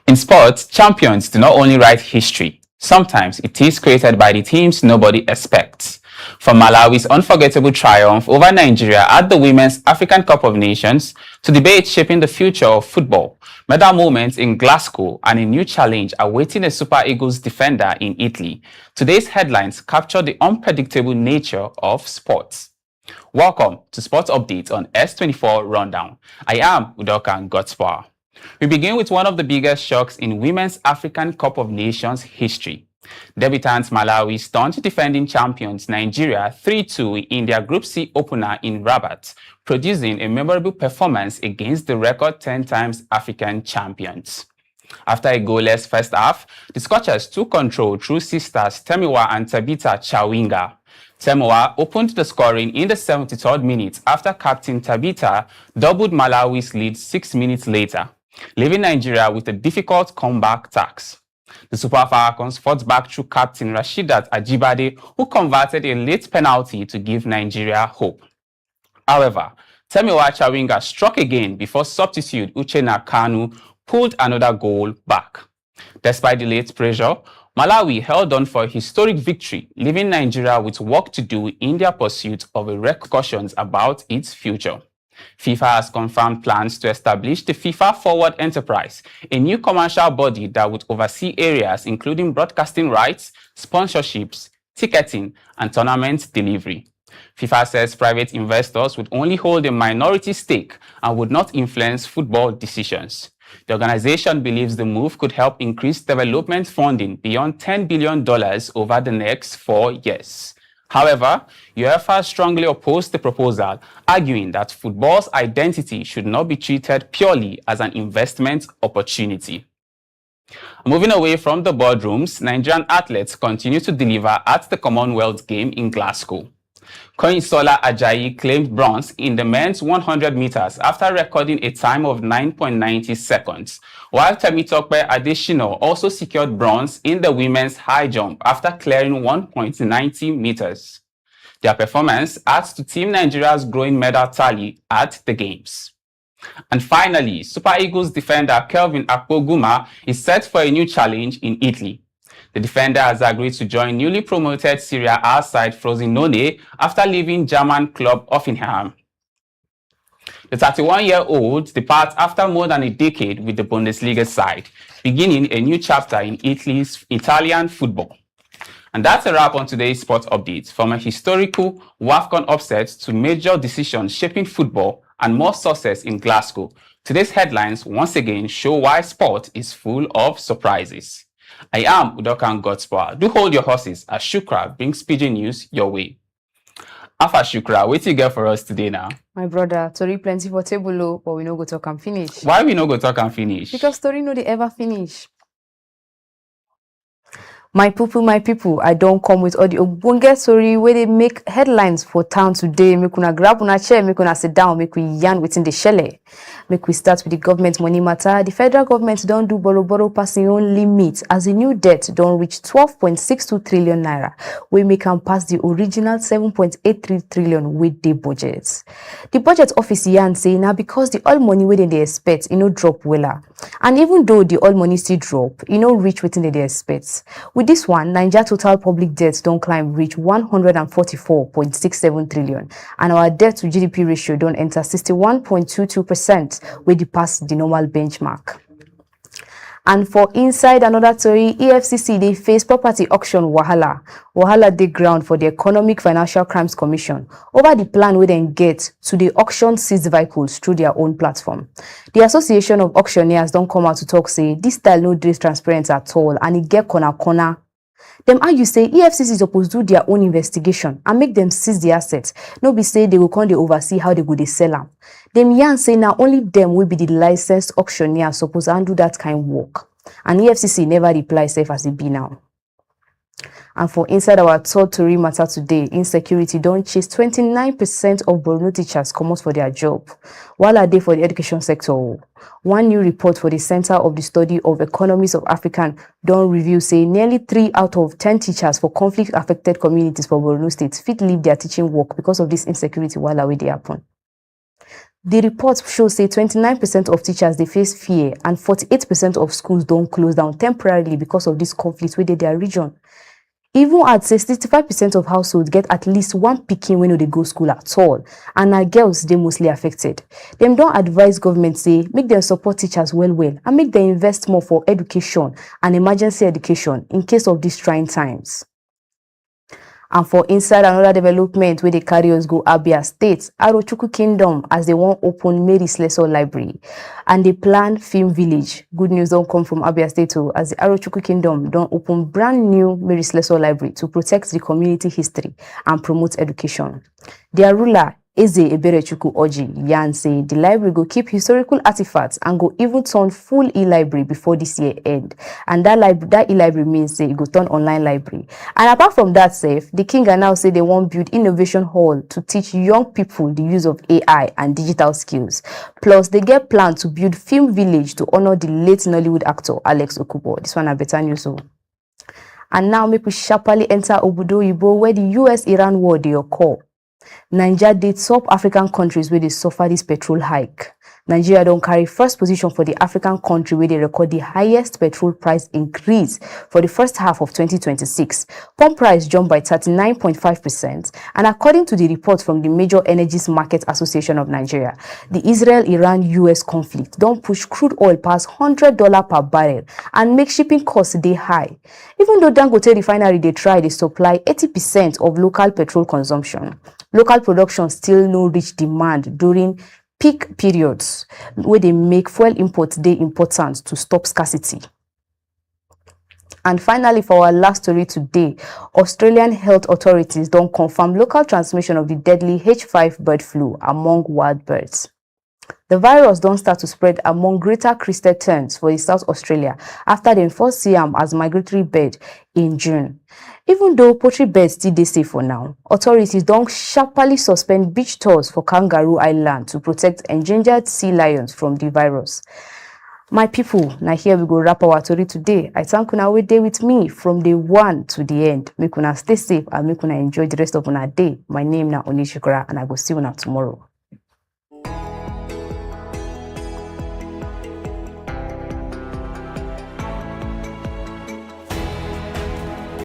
In sports, champions do not only write history. Sometimes it is created by the teams nobody expects. From Malawi's unforgettable triumph over Nigeria at the Women's African Cup of Nations to debates shaping the future of football, medal moments in Glasgow, and a new challenge awaiting a Super Eagles defender in Italy, today's headlines capture the unpredictable nature of sports. Welcome to Sports Updates on S24 Rundown. I am Udoka Gotspower. We begin with one of the biggest shocks in Women's African Cup of Nations history. Debutants Malawi stunned defending champions Nigeria 3-2 in their Group C opener in Rabat, producing a memorable performance against the record 10 times African champions. After a goalless first half, the Scorchers took control through sisters Temiwa and Tabitha Chawinga. Temiwa opened the scoring in the 73rd minute after captain Tabitha doubled Malawi's lead 6 minutes later, leaving Nigeria with a difficult comeback task. The Super Falcons fought back through captain Rashidat Ajibade, who converted a late penalty to give Nigeria hope. However, Temiwa Chawinga struck again before substitute Uchenna Kanu pulled another goal back. Despite the late pressure, Malawi held on for a historic victory, leaving Nigeria with work to do in their pursuit of repercussions about its future. FIFA has confirmed plans to establish the FIFA Forward Enterprise, a new commercial body that would oversee areas including broadcasting rights, sponsorships, ticketing, and tournament delivery. FIFA says private investors would only hold a minority stake and would not influence football decisions. The organization believes the move could help increase development funding beyond $10 billion over the next 4 years. However, UEFA strongly opposed the proposal, arguing that football's identity should not be treated purely as an investment opportunity. Moving away from the boardrooms, Nigerian athletes continue to deliver at the Commonwealth Games in Glasgow. Koinsola Ajayi claimed bronze in the men's 100 meters after recording a time of 9.90 seconds, while Temitope Adesina also secured bronze in the women's high jump after clearing 1.90 meters. Their performance adds to Team Nigeria's growing medal tally at the Games. And finally, Super Eagles defender Kelvin Akpoguma is set for a new challenge in Italy. The defender has agreed to join newly promoted Serie A side Frosinone after leaving German club Hoffenheim. The 31-year-old departs after more than a decade with the Bundesliga side, beginning a new chapter in Italy's Italian football. And that's a wrap on today's sports update. From a historical WAFCON upset to major decisions shaping football and more success in Glasgow, today's headlines once again show why sport is full of surprises. I am Udokan Godspower. Do hold your horses as Shukra brings PG News your way. Afa Shukra, what you get for us today now? My brother, story plenty for table, but we no go talk and finish. Why we no go talk and finish? Because story no they ever finish. My people, I don't come with all the ogbonge story where they make headlines for town today. Make una grab una chair, make una sit down, make we yarn within the shelle. Make we start with the government money matter. The federal government don't do borrow passing own limit as the new debt don't reach 12.62 trillion naira. We make them pass the original 7.83 trillion with the budgets. The budget office yarn say now because the all money within they expect, drop wella. And even though the all money still drop, reach within they expect. With this one, Nigeria total public debt don't climb reach 144.67 trillion, and our debt to GDP ratio don't enter 61.22%, where they pass the normal benchmark. And for inside another story, EFCC they face property auction wahala. Wahala dey ground for the Economic Financial Crimes Commission over the plan we then get to the auction seized vehicles through their own platform. The Association of Auctioneers don't come out to talk say this style no dey transparent at all and it get corner. Them argue say EFCC is supposed to do their own investigation and make them seize the assets. No be say they will come they oversee how they go they sell them. Them yarn say now only them will be the licensed auctioneer supposed to do that kind of work. And EFCC never reply safe as it be now. And for inside our third story matter today, insecurity don't chase 29% of Borno teachers come out for their job. While are they for the education sector? One new report for the Center of the Study of Economies of African don't review say nearly 3 out of 10 teachers for conflict-affected communities for Borno State fit leave their teaching work because of this insecurity while away they happen. The report shows say 29% of teachers they face fear and 48% of schools don't close down temporarily because of this conflict within their region. Even at 65% of households get at least one pikin when they go school at all, and our girls they mostly affected. Them don't advise government say make them support teachers well and make them invest more for education and emergency education in case of these trying times. And for inside another development where they carry us go Abia State, Arochukwu Kingdom as they want open Mary Slessor Library and they plan film village. Good news don't come from Abia State too, as the Arochukwu Kingdom don't open brand new Mary Slessor Library to protect the community history and promote education. Their ruler Eze Eberechukwu Oji yarn say the library go keep historical artifacts and go even turn full e-library before this year end. And that e-library means say it go turn online library. And apart from that safe, the king now say they want build innovation hall to teach young people the use of AI and digital skills. Plus they get plan to build film village to honor the late Nollywood actor Alex Okubo. This one a better news. And now make we sharply enter Obodo Ibo where the US-Iran war they occur. Nigeria did top African countries where they suffer this petrol hike. Nigeria don't carry first position for the African country where they record the highest petrol price increase for the first half of 2026. Pump price jumped by 39.5%. And according to the report from the Major Energies Market Association of Nigeria, the Israel-Iran-US conflict don't push crude oil past $100 per barrel and make shipping costs they high. Even though Dangote refinery they supply 80% of local petrol consumption, local production still no reach demand during peak periods where they make fuel imports they important to stop scarcity. And finally, for our last story today, Australian health authorities don't confirm local transmission of the deadly H5 bird flu among wild birds. The virus don't start to spread among greater crested terns for South Australia after they first see them as migratory bird in June. Even though poultry birds still dey safe for now, authorities don't sharply suspend beach tours for Kangaroo Island to protect endangered sea lions from the virus. My people, now here we go wrap our story today. I thank una wey dey with me from the one to the end. Make una stay safe and make una enjoy the rest of una day. My name na Onishikura and I go see una tomorrow.